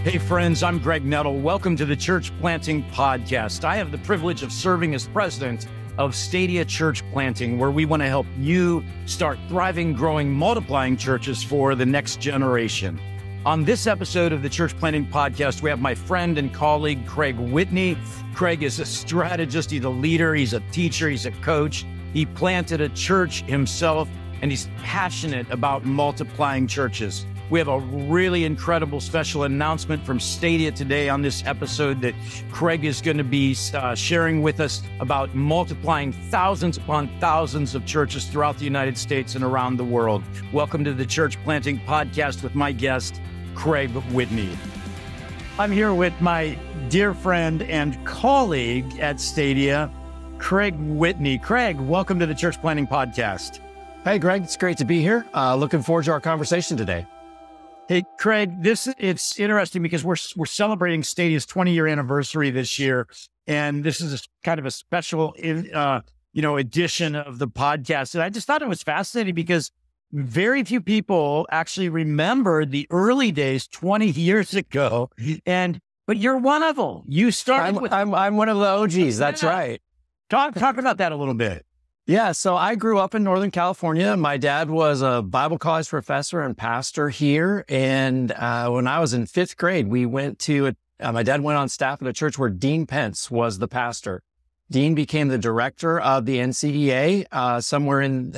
Hey friends, I'm Greg Nettle. Welcome to the Church Planting Podcast. I have the privilege of serving as president of Stadia Church Planting, where we want to help you start thriving, growing, multiplying churches for the next generation. On this episode of the Church Planting Podcast, we have my friend and colleague, Craig Whitney. Craig is a strategist, he's a leader, he's a teacher, he's a coach. He planted a church himself, and he's passionate about multiplying churches. We have a really incredible special announcement from Stadia today on this episode that Craig is going to be sharing with us about multiplying thousands upon thousands of churches throughout the United States and around the world. Welcome to the Church Planting Podcast with my guest, Craig Whitney. I'm here with my dear friend and colleague at Stadia, Craig Whitney. Craig, welcome to the Church Planting Podcast. Hey, Greg, it's great to be here. Looking forward to our conversation today. Hey, Craig, it's interesting because we're celebrating Stadia's 20-year anniversary this year, and this is kind of a special, edition of the podcast. And I just thought it was fascinating because very few people actually remember the early days 20 years ago, but you're one of them. You started I'm one of the OGs. That's right. Talk about that a little bit. Yeah, so I grew up in Northern California. My dad was a Bible college professor and pastor here. And when I was in fifth grade, we went to, my dad went on staff at a church where Dean Pence was the pastor. Dean became the director of the NCEA somewhere in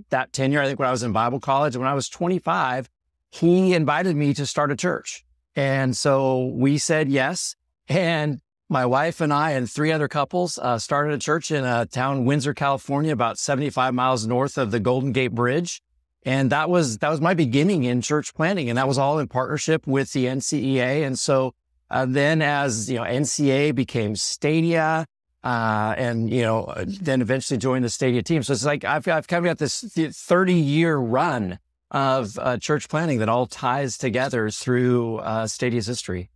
that tenure, I think when I was in Bible college. And when I was 25, he invited me to start a church. And so we said yes. And my wife and I and three other couples started a church in a town, Windsor, California, about 75 miles north of the Golden Gate Bridge. And that was my beginning in church planting. And that was all in partnership with the NCEA. And so then as, NCEA became Stadia, then eventually joined the Stadia team. So it's like I've kind of got this 30-year run of church planting that all ties together through Stadia's history.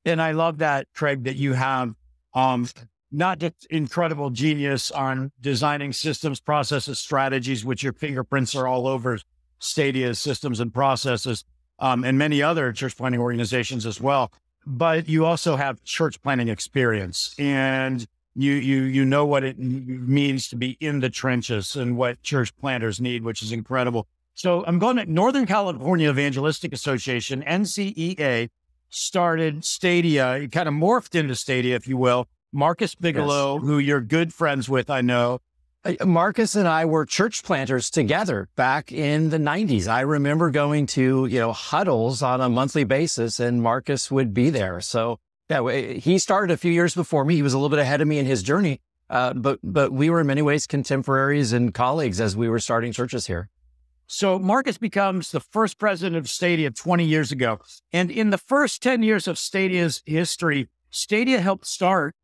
And I love that, Craig, that you have not just incredible genius on designing systems, processes, strategies, which your fingerprints are all over Stadia's systems and processes, and many other church planting organizations as well. But you also have church planting experience, and you know what it means to be in the trenches and what church planters need, which is incredible. So I'm going to Northern California Evangelistic Association, NCEA, started Stadia, it kind of morphed into Stadia, if you will. Marcus Bigelow, yes, who you're good friends with, I know. Marcus and I were church planters together back in the 90s. I remember going to, huddles on a monthly basis, and Marcus would be there. So yeah, he started a few years before me. He was a little bit ahead of me in his journey, but we were in many ways contemporaries and colleagues as we were starting churches here. So Marcus becomes the first president of Stadia 20 years ago. And in the first 10 years of Stadia's history, Stadia helped start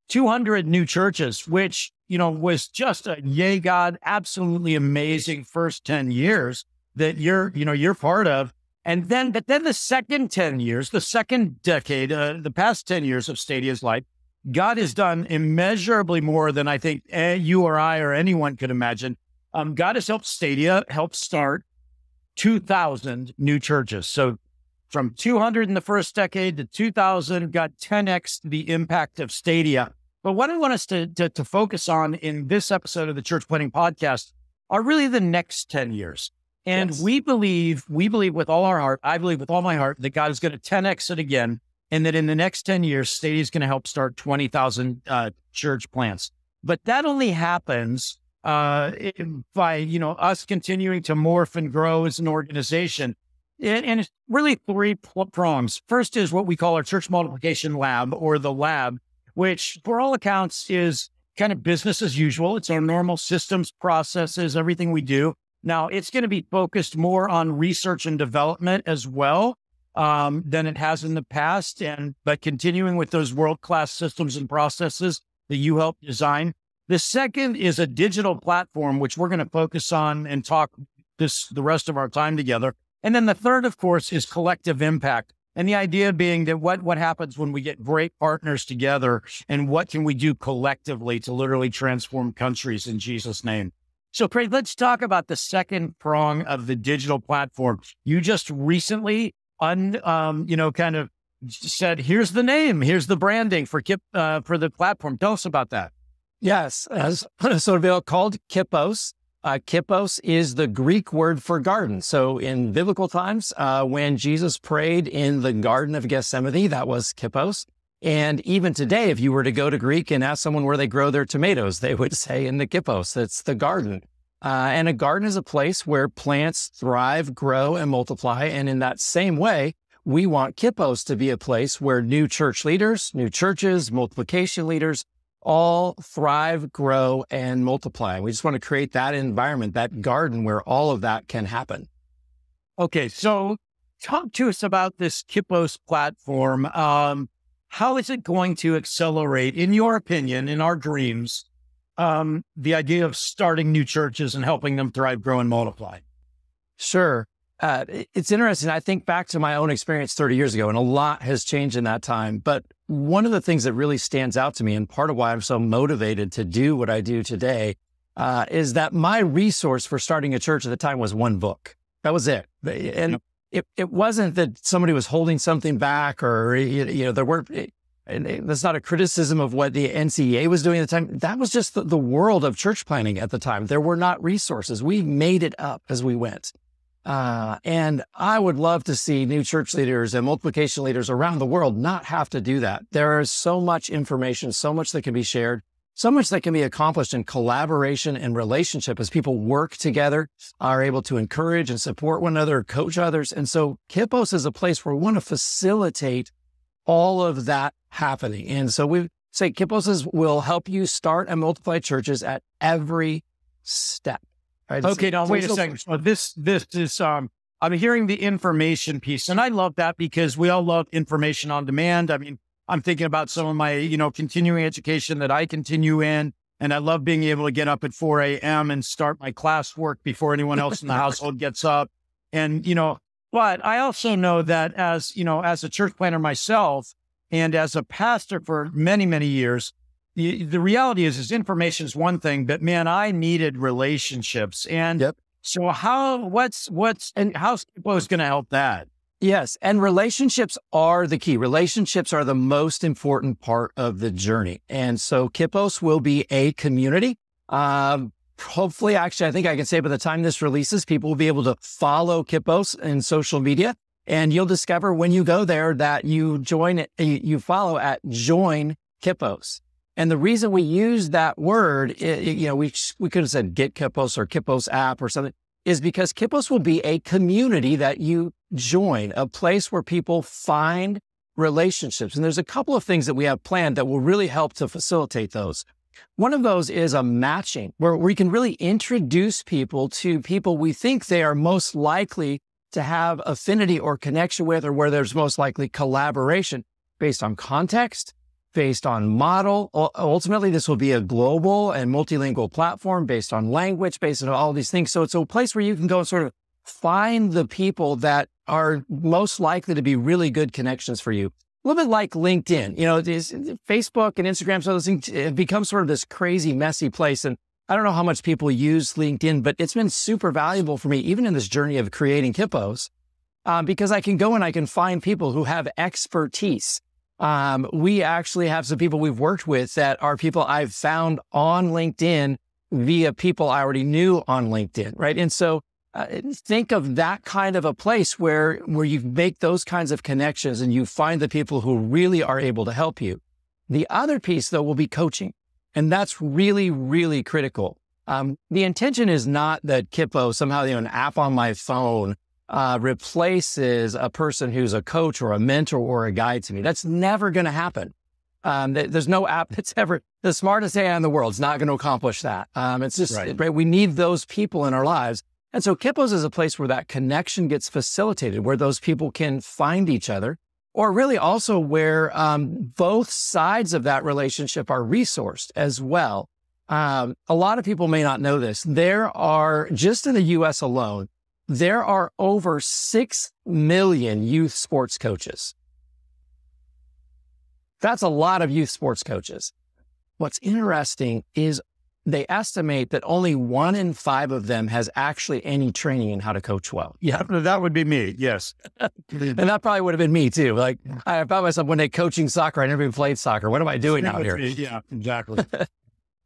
200 new churches, which, was just a yay God, absolutely amazing first 10 years that you're part of. But then the second 10 years, the second decade, the past 10 years of Stadia's life, God has done immeasurably more than I think you or I or anyone could imagine. God has helped Stadia help start 2,000 new churches. So from 200 in the first decade to 2,000, got 10x the impact of Stadia. But what I want us to focus on in this episode of the Church Planting Podcast are really the next 10 years. And yes, we believe with all our heart, I believe with all my heart, that God is going to 10x it again. And that in the next 10 years, Stadia is going to help start 20,000 church plants. But that only happens by, us continuing to morph and grow as an organization. And it's really three prongs. First is what we call our church multiplication lab, or the lab, which for all accounts is kind of business as usual. It's our normal systems, processes, everything we do. Now it's going to be focused more on research and development as well than it has in the past. But continuing with those world-class systems and processes that you helped design. The second is a digital platform, which we're going to focus on and talk the rest of our time together. And then the third, of course, is collective impact. And the idea being that what happens when we get great partners together, and what can we do collectively to literally transform countries in Jesus' name. So Craig, let's talk about the second prong of the digital platform. You just recently said, here's the name, here's the branding for for the platform. Tell us about that. Yes, so they're called Kippos. Kippos is the Greek word for garden. So in biblical times, when Jesus prayed in the Garden of Gethsemane, that was Kippos. And even today, if you were to go to Greek and ask someone where they grow their tomatoes, they would say in the Kippos. It's the garden. And a garden is a place where plants thrive, grow, and multiply. And in that same way, we want Kippos to be a place where new church leaders, new churches, multiplication leaders, all thrive, grow, and multiply. We just want to create that environment, that garden where all of that can happen. Okay, so talk to us about this Kippos platform. How is it going to accelerate, in your opinion, in our dreams, the idea of starting new churches and helping them thrive, grow, and multiply? Sure. It's interesting. I think back to my own experience 30 years ago, and a lot has changed in that time. But one of the things that really stands out to me, and part of why I'm so motivated to do what I do today, is that my resource for starting a church at the time was one book. That was it. And it wasn't that somebody was holding something back, or, there weren't, and that's not a criticism of what the NCEA was doing at the time. That was just the world of church planning at the time. There were not resources. We made it up as we went. And I would love to see new church leaders and multiplication leaders around the world not have to do that. There is so much information, so much that can be shared, so much that can be accomplished in collaboration and relationship as people work together, are able to encourage and support one another, coach others. And so Kippos is a place where we want to facilitate all of that happening. And so we say Kippos will help you start and multiply churches at every step. Right? Okay, now wait a second. So this is, I'm hearing the information piece, and I love that because we all love information on demand. I mean, I'm thinking about some of my, continuing education that I continue in, and I love being able to get up at 4 a.m. and start my classwork before anyone else in the household gets up. And, but I also know that as a church planner myself and as a pastor for many, many years, the reality is information is one thing, but man, I needed relationships. And so how's Kippos going to help that? Yes. And relationships are the key. Relationships are the most important part of the journey. And so Kippos will be a community. Hopefully, actually, I think I can say by the time this releases, people will be able to follow Kippos in social media. And you'll discover when you go there that you follow at Join Kippos. And the reason we use that word, we could have said Get Kippos or Kippos app or something, is because Kippos will be a community that you join, a place where people find relationships. And there's a couple of things that we have planned that will really help to facilitate those. One of those is a matching where we can really introduce people to people we think they are most likely to have affinity or connection with, or where there's most likely collaboration based on context, based on model. Ultimately, this will be a global and multilingual platform based on language, based on all these things. So it's a place where you can go and sort of find the people that are most likely to be really good connections for you. A little bit like LinkedIn, Facebook and Instagram, so those things have become sort of this crazy, messy place. And I don't know how much people use LinkedIn, but it's been super valuable for me, even in this journey of creating Kippos, because I can go and I can find people who have expertise. We actually have some people we've worked with that are people I've found on LinkedIn via people I already knew on LinkedIn, right? And so think of that kind of a place where you make those kinds of connections and you find the people who really are able to help you. The other piece, though, will be coaching. And that's really, really critical. The intention is not that Kippos, somehow, an app on my phone replaces a person who's a coach or a mentor or a guide to me. That's never going to happen. There's no app that's ever the smartest AI in the world is not going to accomplish that. It's just, right. We need those people in our lives. And so Kippos is a place where that connection gets facilitated, where those people can find each other, or really also where both sides of that relationship are resourced as well. A lot of people may not know this. There are, just in the US alone, there are over 6 million youth sports coaches. That's a lot of youth sports coaches. What's interesting is they estimate that only 1 in 5 of them has actually any training in how to coach well. Yeah, that would be me. Yes. And that probably would have been me too. Like I found myself one day coaching soccer. I never even played soccer. What am I doing out here? Yeah, exactly.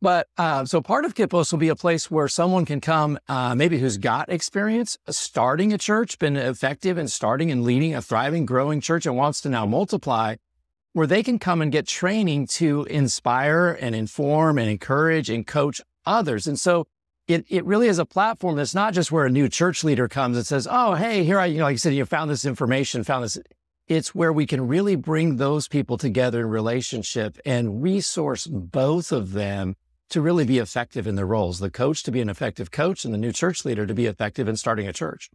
But so part of Kippos will be a place where someone can come, maybe who's got experience starting a church, been effective in starting and leading a thriving, growing church and wants to now multiply, where they can come and get training to inspire and inform and encourage and coach others. And so it really is a platform that's not just where a new church leader comes and says, oh, hey, here like you said, you found this information, found this. It's where we can really bring those people together in relationship and resource both of them to really be effective in their roles, the coach to be an effective coach and the new church leader to be effective in starting a church.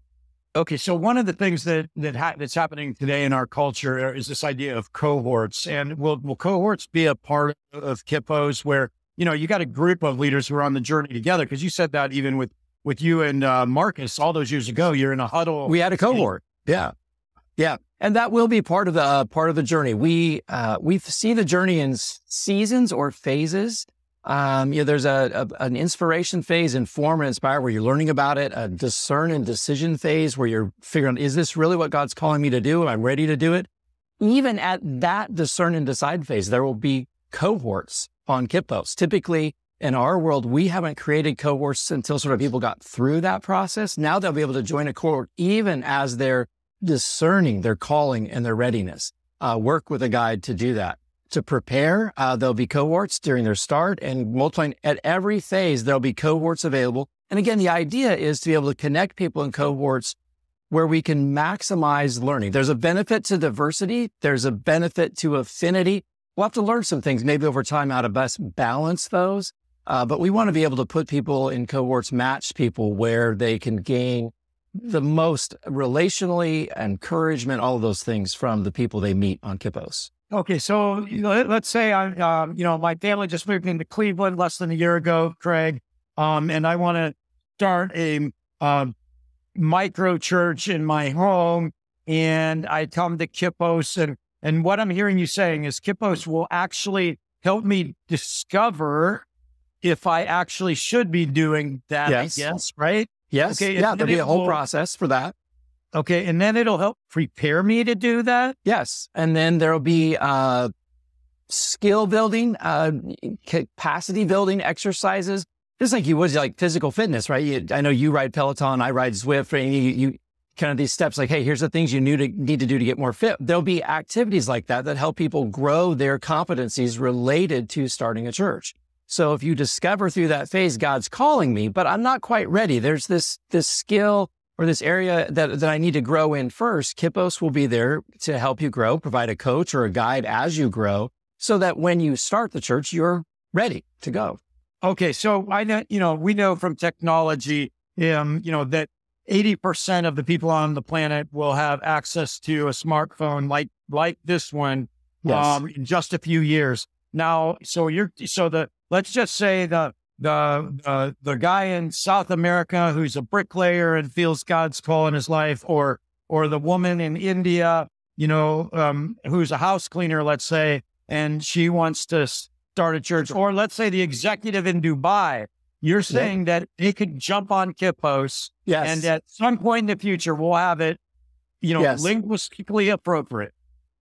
Okay, so one of the things that's happening today in our culture is this idea of cohorts, and will cohorts be a part of Kippos where you got a group of leaders who are on the journey together? Because you said that even with you and Marcus all those years ago, you're in a huddle. We had a cohort, yeah, and that will be part of the journey. We see the journey in seasons or phases. There's an inspiration phase, inform and inspire, where you're learning about it, a discern and decision phase where you're figuring, is this really what God's calling me to do? I'm ready to do it. Even at that discern and decide phase, there will be cohorts on Kippos. Typically in our world, we haven't created cohorts until sort of people got through that process. Now they'll be able to join a cohort even as they're discerning their calling and their readiness, work with a guide to do that. To prepare, there'll be cohorts during their start and multiplying. At every phase, there'll be cohorts available. And again, the idea is to be able to connect people in cohorts where we can maximize learning. There's a benefit to diversity. There's a benefit to affinity. We'll have to learn some things maybe over time how to best balance those. But we want to be able to put people in cohorts, match people where they can gain the most relationally, encouragement, all of those things from the people they meet on Kippos. Okay, so let's say my family just moved into Cleveland less than a year ago, Craig, and I want to start a micro church in my home, and I come to Kippos, and what I'm hearing you saying is Kippos will actually help me discover if I actually should be doing that. Yes. I guess, right? Yes. Okay, yeah, there'll be a whole process for that. Okay, and then it'll help prepare me to do that? Yes, and then there'll be skill building, capacity building exercises, just like you would like physical fitness, right? I know you ride Peloton, I ride Zwift, right? You kind of these steps like, hey, here's the things you need to do to get more fit. There'll be activities like that help people grow their competencies related to starting a church. So if you discover through that phase, God's calling me, but I'm not quite ready. There's this skill or this area that I need to grow in first, Kippos will be there to help you grow, provide a coach or a guide as you grow, so that when you start the church, you're ready to go. Okay, so I know, we know from technology, that 80% of the people on the planet will have access to a smartphone like this one, yes, in just a few years. Now, let's just say the guy in South America who's a bricklayer and feels God's call in his life, or the woman in India, who's a house cleaner, let's say, and she wants to start a church, or let's say the executive in Dubai. You're saying that they could jump on Kippos, yes, and at some point in the future, we'll have it, yes, linguistically appropriate.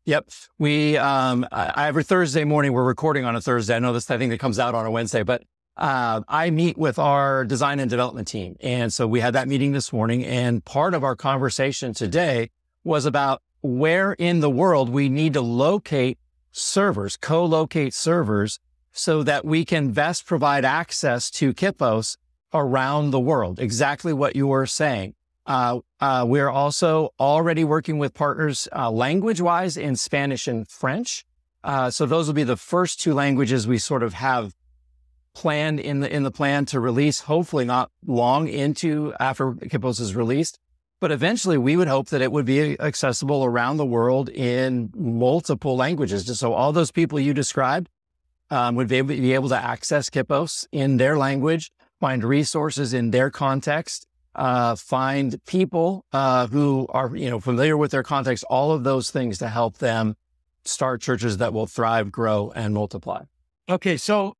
Yep. We, every Thursday morning, we're recording on a Thursday. I know this, I think it comes out on a Wednesday, but I meet with our design and development team. And so we had that meeting this morning, and part of our conversation today was about where in the world we need to locate servers, co-locate servers, so that we can best provide access to Kippos around the world. Exactly what you were saying. We're also already working with partners language-wise in Spanish and French. So those will be the first two languages we sort of have planned in the plan to release, hopefully not long into after Kippos is released. But eventually we would hope that it would be accessible around the world in multiple languages. Just so all those people you described would be able to access Kippos in their language, find resources in their context, find people who are familiar with their context, all of those things to help them start churches that will thrive, grow, and multiply. Okay, so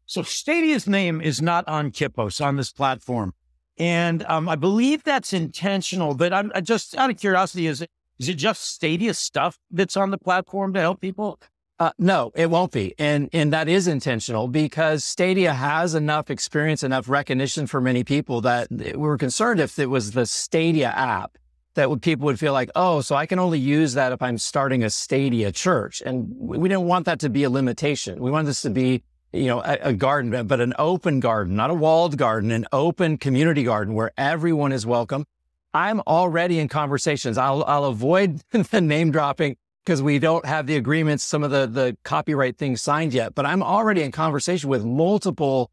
So Stadia's name is not on Kippos, on this platform. And I believe that's intentional, but I'm just out of curiosity, is it just Stadia stuff that's on the platform to help people? No, it won't be. And that is intentional because Stadia has enough experience, enough recognition for many people that we were concerned if it was the Stadia app that people would feel like, oh, so I can only use that if I'm starting a Stadia church. And we didn't want that to be a limitation. We wanted this to be, a garden, but an open garden, not a walled garden, an open community garden where everyone is welcome. I'm already in conversations. I'll avoid the name dropping because we don't have the agreements, some of the copyright things signed yet, but I'm already in conversation with multiple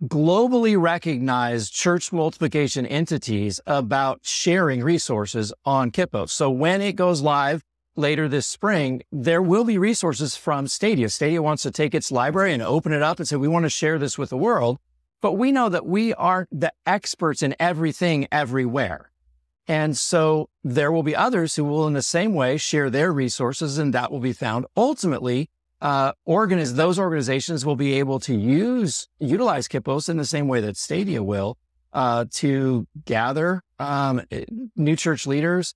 globally recognized church multiplication entities about sharing resources on Kippos. So when it goes live later this spring, there will be resources from Stadia. Stadia wants to take its library and open it up and say, we want to share this with the world, but we know that we aren't the experts in everything everywhere. And so there will be others who will in the same way share their resources, and that will be found. Ultimately, those organizations will be able to utilize Kippos in the same way that Stadia will, to gather new church leaders,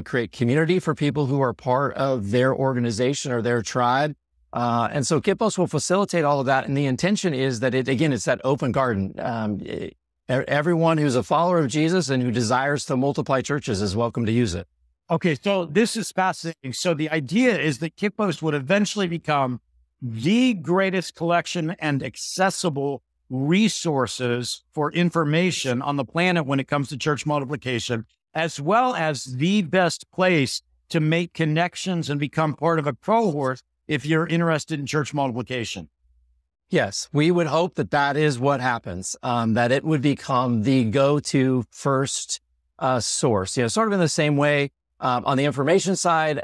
create community for people who are part of their organization or their tribe. And so Kippos will facilitate all of that. And the intention is that it's that open garden. Everyone who's a follower of Jesus and who desires to multiply churches is welcome to use it. Okay, so this is fascinating. So the idea is that Kippos would eventually become the greatest collection and accessible resources for information on the planet when it comes to church multiplication, as well as the best place to make connections and become part of a cohort if you're interested in church multiplication. Yes, we would hope that is what happens, that it would become the go-to first source, sort of in the same way on the information side.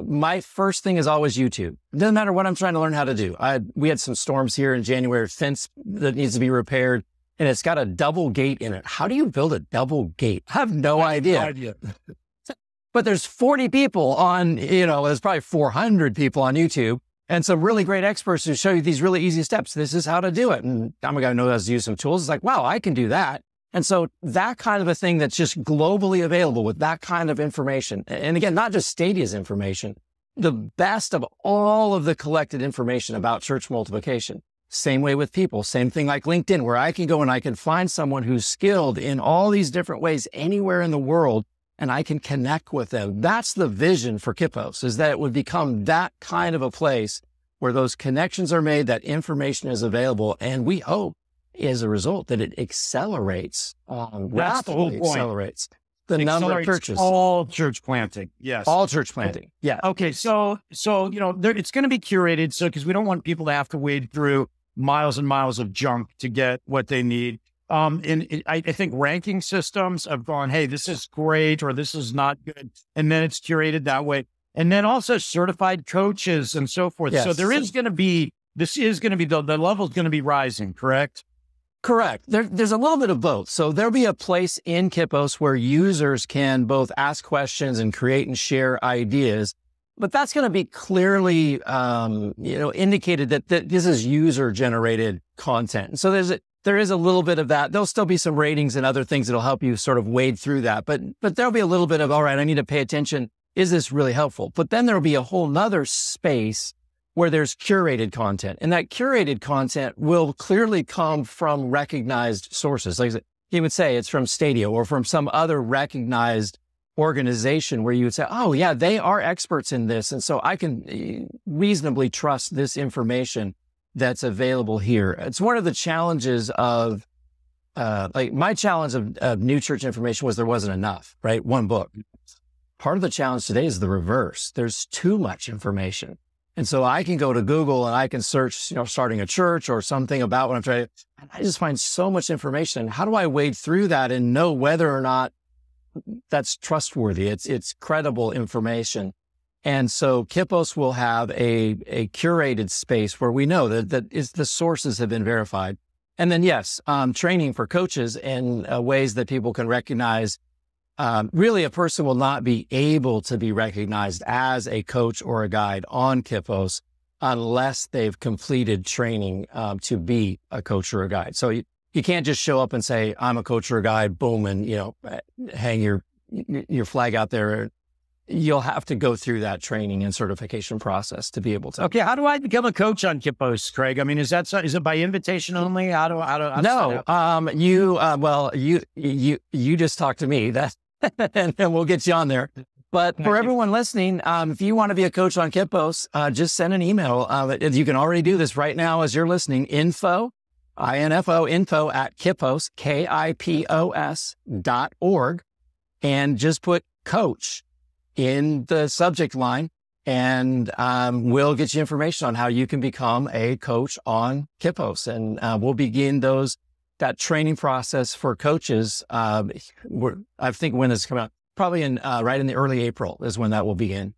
My first thing is always YouTube. It doesn't matter what I'm trying to learn how to do. We had some storms here in January, fence that needs to be repaired, and it's got a double gate in it. How do you build a double gate? I have no idea. But there's 40 people on, there's probably 400 people on YouTube. And some really great experts who show you these really easy steps. This is how to do it. And I'm a guy who knows how to use some tools. It's like, wow, I can do that. And so that kind of a thing that's just globally available with that kind of information. And again, not just Stadia's information, the best of all of the collected information about church multiplication. Same way with people, same thing like LinkedIn, where I can go and I can find someone who's skilled in all these different ways anywhere in the world, and I can connect with them. That's the vision for Kippos, is that it would become that kind of a place where those connections are made, that information is available. And we hope as a result that it accelerates, that's the whole point. Accelerates the number of churches. All church planting. Yes. All church planting. Yeah. Okay. So, it's going to be curated. So, because we don't want people to have to wade through miles and miles of junk to get what they need. I think ranking systems have gone, hey, this is great, or this is not good. And then it's curated that way. And then also certified coaches and so forth. Yes. So the level is going to be rising, correct? Correct. There's a little bit of both. So there'll be a place in Kippos where users can both ask questions and create and share ideas. But that's going to be clearly, indicated that this is user-generated content. And so there is a little bit of that. There'll still be some ratings and other things that'll help you sort of wade through that. But there'll be a little bit of, all right, I need to pay attention. Is this really helpful? But then there'll be a whole nother space where there's curated content. And that curated content will clearly come from recognized sources. Like he would say, it's from Stadia or from some other recognized organization where you would say, oh yeah, they are experts in this. And so I can reasonably trust this information that's available here. It's one of the challenges of, my challenge of new church information was there wasn't enough, right? One book. Part of the challenge today is the reverse. There's too much information. And so I can go to Google and I can search, starting a church or something about what I'm trying to, and I just find so much information. How do I wade through that and know whether or not that's trustworthy? It's credible information. And so Kippos will have a curated space where we know that the sources have been verified. And then, yes, training for coaches in ways that people can recognize. Really, a person will not be able to be recognized as a coach or a guide on Kippos unless they've completed training to be a coach or a guide. So you can't just show up and say, I'm a coach or a guide, boom, and, hang your flag out there. You'll have to go through that training and certification process to be able to. Okay. How do I become a coach on Kippos, Craig? I mean, is it by invitation only? No, you just talk to me and we'll get you on there. But for everyone listening, if you want to be a coach on Kippos, just send an email. You can already do this right now as you're listening. Info at Kippos, KIPOS.org, and just put coach in the subject line, and we'll get you information on how you can become a coach on Kippos. And we'll begin that training process for coaches. I think when this comes out, probably right in the early April is when that will begin.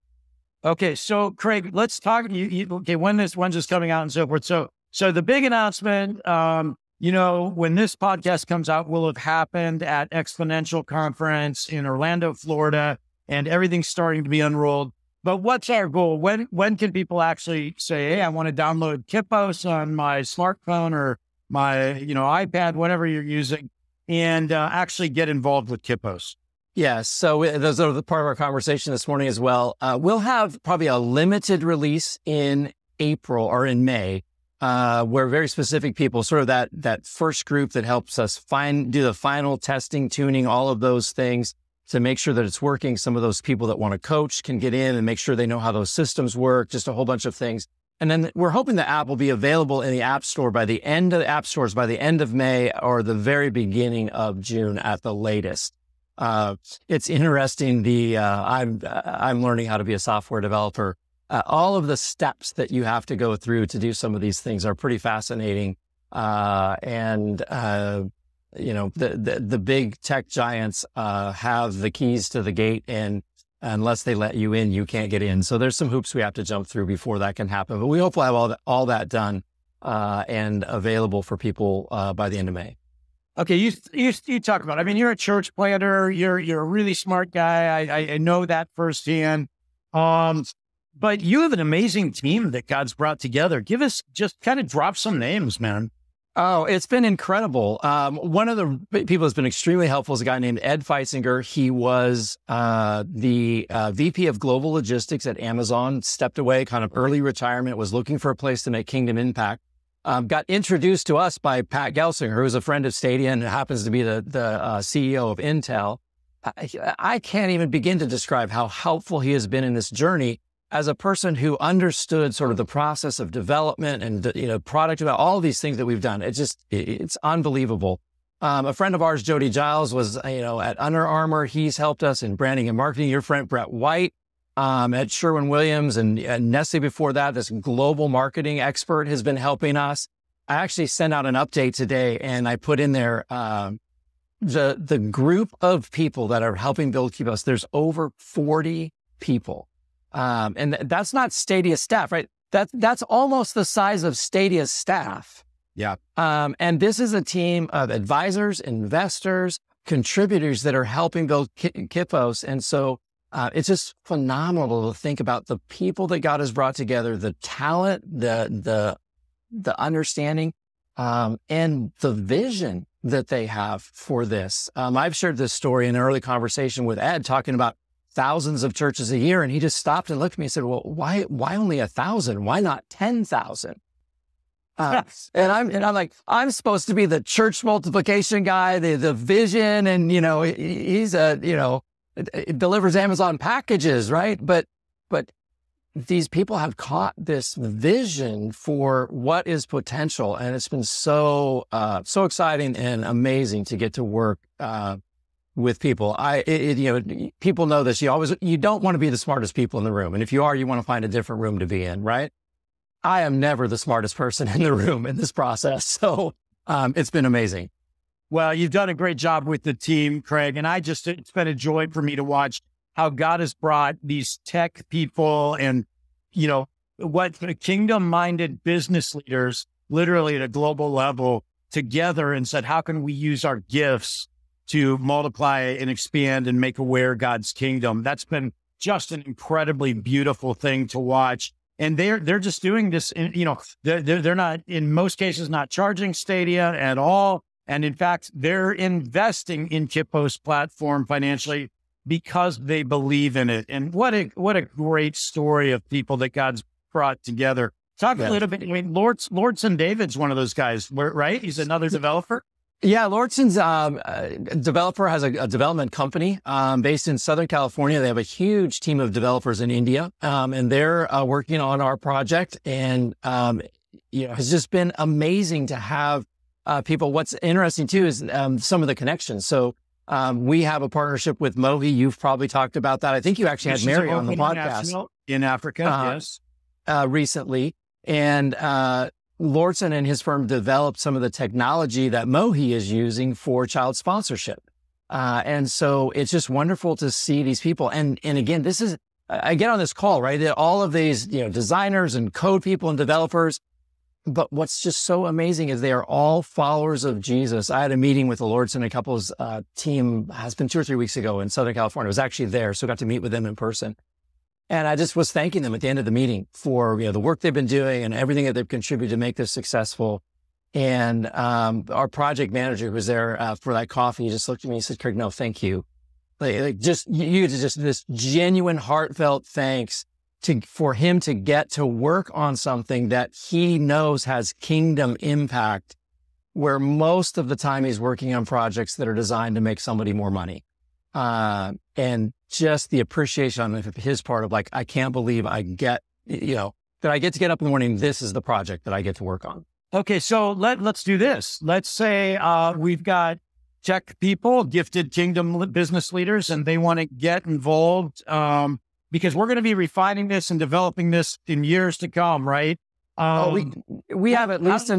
Okay. So Craig, let's talk, when's this coming out and so forth. So the big announcement, when this podcast comes out, will have happened at Exponential Conference in Orlando, Florida, and everything's starting to be unrolled. But what's our goal? When can people actually say, hey, I want to download Kippos on my smartphone or my, iPad, whatever you're using, and actually get involved with Kippos? Yes. So those are the part of our conversation this morning as well. We'll have probably a limited release in April or in May, where very specific people, sort of that first group that helps us do the final testing, tuning, all of those things to make sure that it's working. Some of those people that want to coach can get in and make sure they know how those systems work, just a whole bunch of things. And then we're hoping the app will be available in the App Store by the end of the App Stores by the end of May or the very beginning of June at the latest. It's interesting. I'm learning how to be a software developer. All of the steps that you have to go through to do some of these things are pretty fascinating. The big tech giants have the keys to the gate, and unless they let you in, you can't get in. So there's some hoops we have to jump through before that can happen. But we hope we'll have all that done and available for people by the end of May. Okay, you talk about, you're a church planter, you're a really smart guy. I know that firsthand. But you have an amazing team that God's brought together. Give us, just kind of drop some names, man. Oh, it's been incredible. One of the people that's been extremely helpful is a guy named Ed Feisinger. He was the VP of Global Logistics at Amazon, stepped away, kind of early retirement, was looking for a place to make kingdom impact. Got introduced to us by Pat Gelsinger, who's a friend of Stadia and happens to be the CEO of Intel. I can't even begin to describe how helpful he has been in this journey as a person who understood sort of the process of development and, product about all these things that we've done. It's unbelievable. A friend of ours, Jody Giles, was, at Under Armour. He's helped us in branding and marketing. Your friend, Brett White, at Sherwin-Williams and Nestle before that, this global marketing expert has been helping us. I actually sent out an update today and I put in there, the group of people that are helping build Kippos. There's over 40 people. And that's not Stadia staff, right? That's almost the size of Stadia's staff. Yeah. And this is a team of advisors, investors, contributors that are helping build Kippos. And so it's just phenomenal to think about the people that God has brought together, the talent, the understanding, and the vision that they have for this. I've shared this story in an early conversation with Ed, talking about thousands of churches a year. And he just stopped and looked at me and said, well, why only 1,000? Why not 10,000? And I'm like, I'm supposed to be the church multiplication guy, the vision. And, he's it delivers Amazon packages, right? But these people have caught this vision for what is potential. And it's been so exciting and amazing to get to work, with people. People know this. You don't want to be the smartest people in the room. And if you are, you want to find a different room to be in, right? I am never the smartest person in the room in this process. So, it's been amazing. Well, you've done a great job with the team, Craig. And it's been a joy for me to watch how God has brought these tech people and, what kingdom-minded business leaders, literally at a global level, together and said, how can we use our gifts to multiply and expand and make aware God's kingdom? That's been just an incredibly beautiful thing to watch. And they're just doing this, they're not, in most cases, not charging Stadia at all. And in fact, they're investing in Kippos platform financially because they believe in it. And what a great story of people that God's brought together. Talk a little bit. I mean, Lordson David's one of those guys, right? He's another developer. Yeah, Lordson's developer has a development company based in Southern California. They have a huge team of developers in India, and they're working on our project. And it's just been amazing to have people. What's interesting too is some of the connections. So we have a partnership with Mohi. You've probably talked about that. I think you actually had Mary on the podcast in Africa, yes, recently, and Lordson and his firm developed some of the technology that Mohi is using for child sponsorship. And so it's just wonderful to see these people. And again, I get on this call, right? All of these, designers and code people and developers. But what's just so amazing is they are all followers of Jesus. I had a meeting with the Lordson and couples team, has been 2 or 3 weeks ago in Southern California. I was actually there, so I got to meet with them in person. And I just was thanking them at the end of the meeting for the work they've been doing and everything that they've contributed to make this successful. And our project manager who was there for that coffee just looked at me and said, "Craig, no, thank you." Just this genuine, heartfelt thanks for him to get to work on something that he knows has kingdom impact, where most of the time he's working on projects that are designed to make somebody more money. And just the appreciation on his part of like, I can't believe I get, that I get to get up in the morning. This is the project that I get to work on. Okay. So let's do this. Let's say, we've got tech people, gifted kingdom business leaders, and they want to get involved, because we're going to be refining this and developing this in years to come. Right. We have at least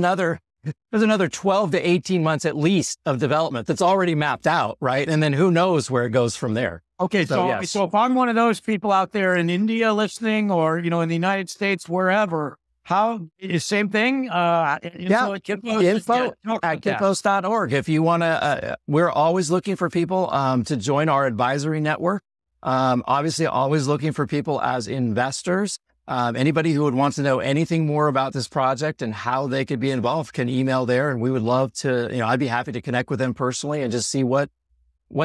there's another 12 to 18 months at least of development that's already mapped out, right? And then who knows where it goes from there. Okay, so if I'm one of those people out there in India listening, or in the United States, wherever, how is same thing? Info at kippos.org. If you want to, we're always looking for people to join our advisory network. Obviously, always looking for people as investors. Anybody who would want to know anything more about this project and how they could be involved can email there. And we would love to, I'd be happy to connect with them personally and just see what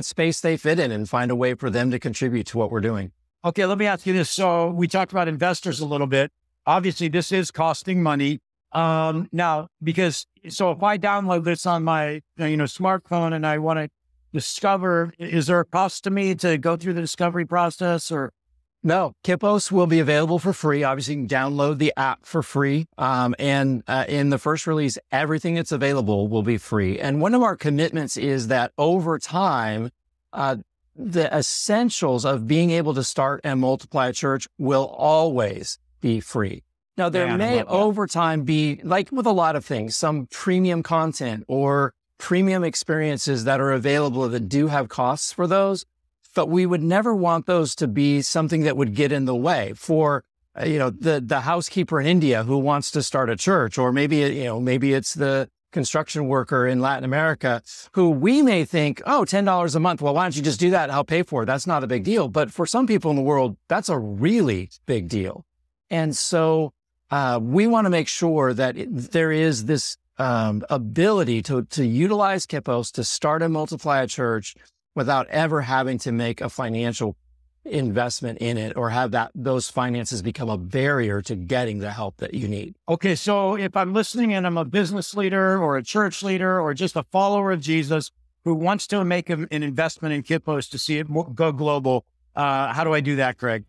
space they fit in and find a way for them to contribute to what we're doing. Okay, let me ask you this. So we talked about investors a little bit. Obviously, this is costing money. Now, so if I download this on my smartphone and I want to discover, is there a cost to me to go through the discovery process or? No, Kippos will be available for free. Obviously, you can download the app for free. And in the first release, everything that's available will be free. And one of our commitments is that over time, the essentials of being able to start and multiply a church will always be free. Now, there may over time be, like with a lot of things, some premium content or premium experiences that are available that do have costs for those. But we would never want those to be something that would get in the way for, the housekeeper in India who wants to start a church, or maybe it's the construction worker in Latin America who we may think, $10 a month. Well, why don't you just do that and I'll pay for it? That's not a big deal. But for some people in the world, that's a really big deal. And so we want to make sure that there is this ability to utilize Kippos to start and multiply a church without ever having to make a financial investment in it or have those finances become a barrier to getting the help that you need. Okay, so if I'm listening and I'm a business leader or a church leader or just a follower of Jesus who wants to make an investment in Kippos to see it go global, how do I do that, Craig?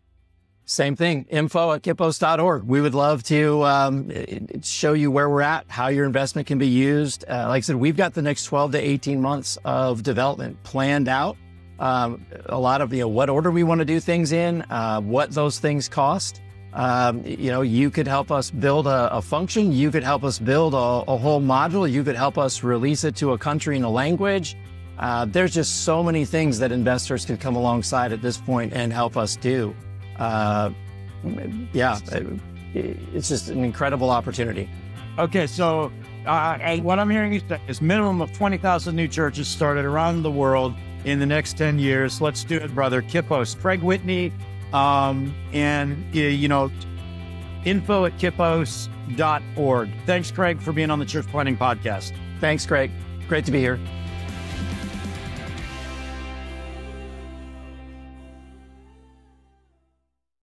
Same thing, info at kippos.org. We would love to show you where we're at, how your investment can be used. Like I said, we've got the next 12 to 18 months of development planned out. A lot of, what order we want to do things in, what those things cost. You could help us build a function. You could help us build a whole module. You could help us release it to a country and a language. There's just so many things that investors can come alongside at this point and help us do. It's just an incredible opportunity. Okay, so what I'm hearing you say is minimum of 20,000 new churches started around the world in the next 10 years. Let's do it, brother. Kippos, Craig Whitney, info@kippos.org. Thanks, Craig, for being on the Church Planting Podcast. Thanks, Craig. Great to be here.